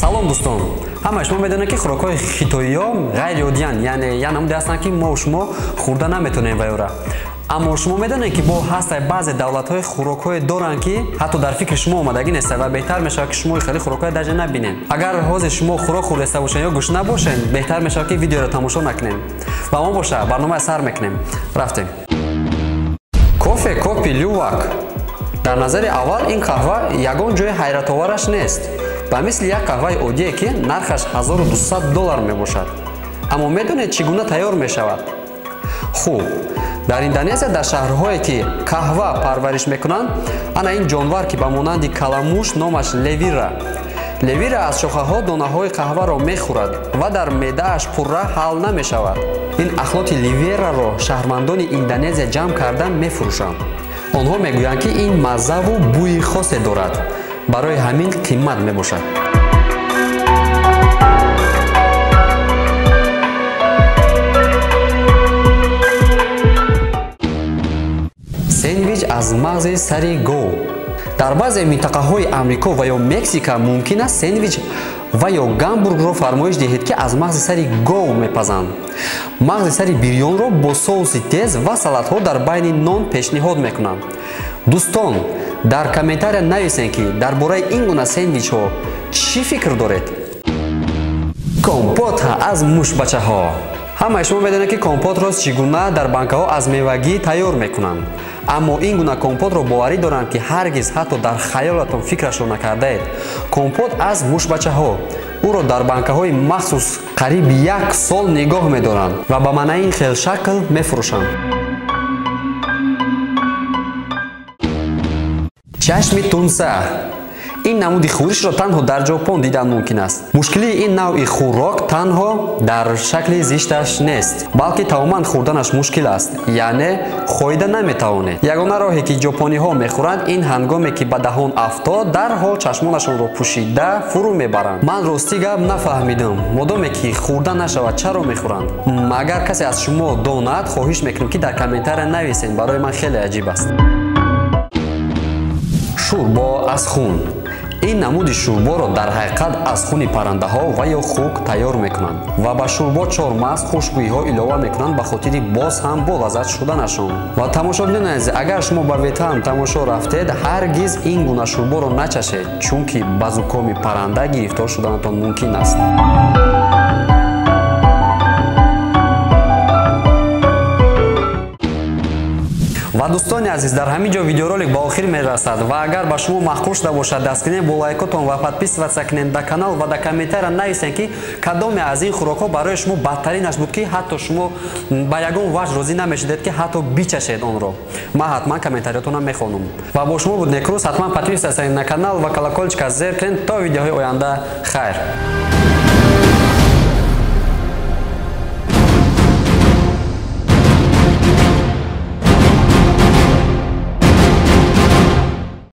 салом дӯстон, ҳамаи шумо медонед ки хӯрокҳои хитоиҳо ғайриоддиянд, яъне намуде ҳастанд ки мо шумо хӯрда наметавонем вайора. аммо шумо медонед ки бо ҳастай баъзе давлатҳои хӯрокҳое доранд ки ҳатто дар фикри шумо омадагӣ нест ва беҳтар мешавад ки шумо хеле хӯрокҳое даже набинед. агар ҳозир шумо хӯрок хӯрда бошед ё гӯш набошед, беҳтар мешавад ки видеоро тамошо накунем. ва мо боша барномаро сар мекунем. рафтем. кофе копи лювак. дар назари аввал ин қаҳва ягон ҷои ҳайратовараш нест, ба мисли як қаҳваи оддие ки нархаш $1200 мебошад. аммо медонед чӣ гуна тайёр мешавад? хуб, дар Индонезия дар шаҳрҳое ки қаҳва парвариш мекунанд, ана ин ҷонвар ки ба монанди каламуш номаш левира. левира аз шохаҳо донаҳои қаҳваро мехӯрад ва дар меъдааш пурра ҳал намешавад. ин ахлоти ливераро шаҳрвандони Индонезия ҷамъ карда мефурӯшанд. онҳо мегӯянд ки ин маззаву бӯи хосе дорад, барои ҳамин қиммат мебошад. сендвич аз мағзи сари гов. дар баъзе минтақаҳои амрико ва ё мексика мумкин аст сендвич ва ё гамбургро фармоиш диҳед ки аз мағзи сари гов мепазанд. мағзи сари бирёнро бо соуси тез ва салатҳо дар байни нон пешниҳод мекунанд. дӯстон, дар комментария нависед ки дар бораи ин гуна сендвичҳо чӣ фикр доред? компот аз мушбачаҳо. ҳамаи шумо медонед ки компотро чӣ гуна дар банкаҳо аз мевагӣ тайёр мекунанд. аммо ин гуна компотро боварӣ доранд ки ҳаргиз ҳатто дар хаёлатон фикрашро накардаед. компот аз мушбачаҳо. ӯро дар банкаҳои махсус қариб 1 сол нигоҳ медоранд ва ба манаи хелшакл мефурӯшанд. чашми тунса. ин намуди хӯришро танҳо дар ҷопон дидан мумкин аст. мушкилии ин навъи хӯрок танҳо дар шакли зишташ нест, балки тамоман хӯрданаш мушкил аст, яъне хоида наметавонед. ягона роҳе ки ҷопониҳо мехӯранд ин ҳангоме ки ба даҳон афтод дарҳол чашмонашонро пӯшида фурӯ мебаранд. ман рости гап нафаҳмидам, модоме ки хӯрда нашавад чаро мехӯранд? агар касе аз шумо донад, хоҳиш мекунам ки дар комментария нависед, барои ман хеле аҷиб аст. шӯрбо аз хун. ин намуди шӯрборо дар ҳақиқат аз хуни паррандаҳо ва ё хук тайёр мекунанд ва ба шӯрбо чормағз хушбӯйиҳо илова мекунанд ба хотири боз ҳам болаззат шуданашон. ва тамошобинон азиз, агар шумо ба ветам тамошо рафтед, ҳаргиз ин гуна шӯрборо начашед, чунки ба зукоми парранда гирифтор шуданатон мумкин аст. ва дӯстони азиз, дар ҳамин ҷо видеоролик ба охир мерасад ва агар ба шумо маҳқул шуда бошад дастгирем бо лайкотон ва подписываться кунед ба канал ва дар комментария нависед ки кадоме аз ин хӯрокҳо барои шумо бадтаринаш буд ки ҳатто шумо ба ягон ваҷ розӣ намешудед ки ҳатто бичашед онро. ман ҳатман комментариятонам мехонам. ва бо шумо буд Некрус. ҳатман подписываться на канал ва колокольчика зер кунед то видеоҳои оянда. хайр.